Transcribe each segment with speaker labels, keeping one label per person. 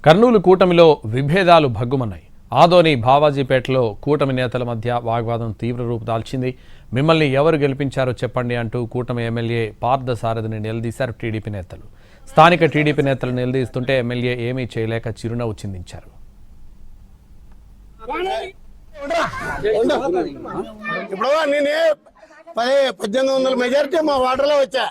Speaker 1: కర్నూలు కూటమిలో విభేదాలు భగ్గుమన్నాయి. ఆదోని బావాజీపేటలో కూటమి నేతల మధ్య వాగ్వాదం తీవ్ర రూపు దాల్చింది. మిమ్మల్ని ఎవరు గెలిపించారో చెప్పండి అంటూ కూటమి ఎమ్మెల్యే పార్థసారథిని నిలదీశారు టీడీపీ నేతలు. స్థానిక టీడీపీ నేతలు నిలదీస్తుంటే ఎమ్మెల్యే ఏమీ చేయలేక చిరునవ్వు చిందించారు.
Speaker 2: ఇప్పుడు నేను 1800 మెజారిటీ మా వాటర్లో వచ్చా.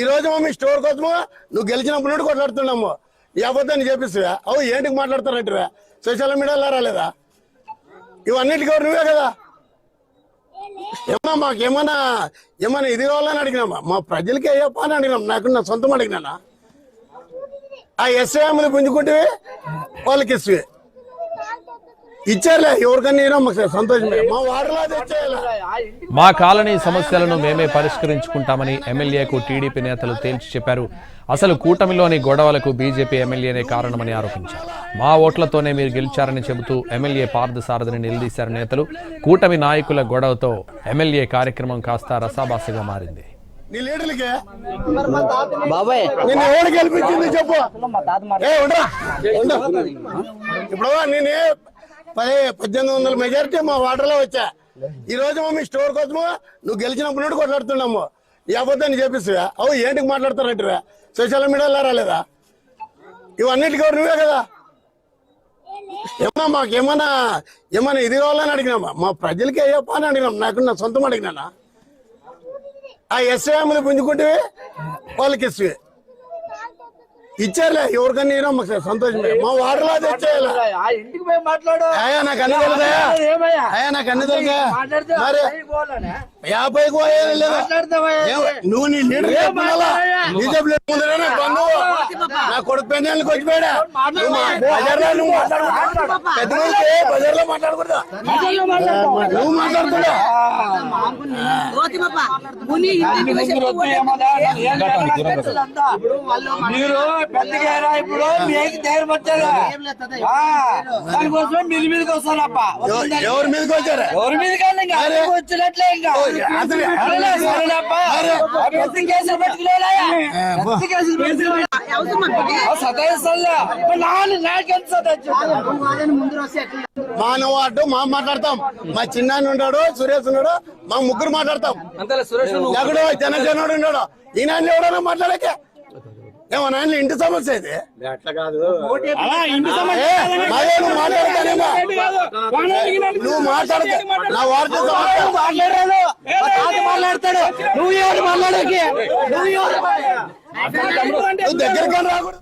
Speaker 2: ఈ రోజు మీ స్టోర్ కోసము నువ్వు గెలిచినప్పుడు నుండి కొట్లాడుతున్నాము. ఈ అబద్ధాన్ని చేపిస్తువా? అవు ఏంటికి మాట్లాడతారంటే సోషల్ మీడియాలో రాలేదా? ఇవన్నిటికీ నువ్వే కదా. ఏమన్నా మాకేమన్నా ఇది కావాలని అడిగినామా? మా ప్రజలకి అయ్యప్ప అని అడిగినాం. నా సొంతం అడిగినానా? ఆ ఎస్ఐఎంలు పుంజుకుంటే వాళ్ళకి ఇస్తువే ఇచ్చారులే. ఎవరికన్నా సంతోషమే. మా వాటర్లో తెచ్చేయాలి.
Speaker 1: మా కాలనీ సమస్యలను మేమే పరిష్కరించుకుంటామని ఎమ్మెల్యేకు టీడీపీ నేతలు తేల్చి చెప్పారు. అసలు కూటమిలోని గొడవలకు బీజేపీ ఎమ్మెల్యేనే కారణమని ఆరోపించారు. మా ఓట్లతోనే మీరు గెలిచారని చెబుతూ ఎమ్మెల్యే పార్థసారథిని నిలదీశారు నేతలు. కూటమి నాయకుల గొడవతో ఎమ్మెల్యే కార్యక్రమం కాస్త రసాభాసగా మారింది.
Speaker 2: నీ లీడర్లకే నిన్ను ఎవరు గెలిపించింది చెప్పు. ఇప్పుడు నేను 1800 మెజారిటీ మా వాటర్లో వచ్చా. ఈ రోజు మీ స్టోర్ కోసము నువ్వు గెలిచినప్పుడు నుండి కొట్లాడుతున్నాము. ఈ అబద్ధాన్ని చేపిస్తువా? అవు ఏంటికి మాట్లాడతారంటే సోషల్ మీడియాలో రాలేదా? ఇవన్నిటికీ నువ్వే కదా. ఏమన్నా మాకేమన్నా ఇది కావాలని అడిగినామా? మా ప్రజలకి అయ్యప్ప అని అడిగినాం. నా సొంతం అడిగినానా? ఆ ఎస్ఐఎంలు పుంజుకుంటే వాళ్ళకి ఇస్తువే ఇచ్చారులే. ఎవరికన్నా సంతోషమే. మా వాటర్లో తెచ్చేయాలి. నాకు అన్ని తెలుసా? నాకు అన్ని తెలుసా? మరి 50కి పోయేది లేదా? నువ్వు నీ లీడర్ బీజేపీ బంధువు నా కొడుకు పెన్యాలకు వచ్చిపోయాడా? బజార్లో పెద్ద బజార్లో మాట్లాడకూడదు. నువ్వు మాట్లాడుతున్నా
Speaker 3: ఇప్పుడు దగ్గర వచ్చారా? దానికోసం మీరు మీదకి వస్తారప్ప.
Speaker 2: ఎవరి మీదకి వచ్చారా?
Speaker 3: ఎవరి మీద వచ్చినట్లే ఇంకా
Speaker 2: మానవాడు మా మాట్లాడతాం. మా చిన్నాన్ని ఉన్నాడు, సురేష్ ఉన్నాడు, మా ముగ్గురు మాట్లాడతాం. ఎక్కడో జనసేనుడు ఉన్నాడు. ఈయన ఎవడన్నా మాట్లాడకే ఏమన్నా ఇంటి సమస్య అయితే అట్లా కాదు. నువ్వు మాట్లాడతా నా వార్త మాట్లాడతాడు. నువ్వు ఎవరు మాట్లాడకే? నువ్వు దగ్గర రాకూడదు.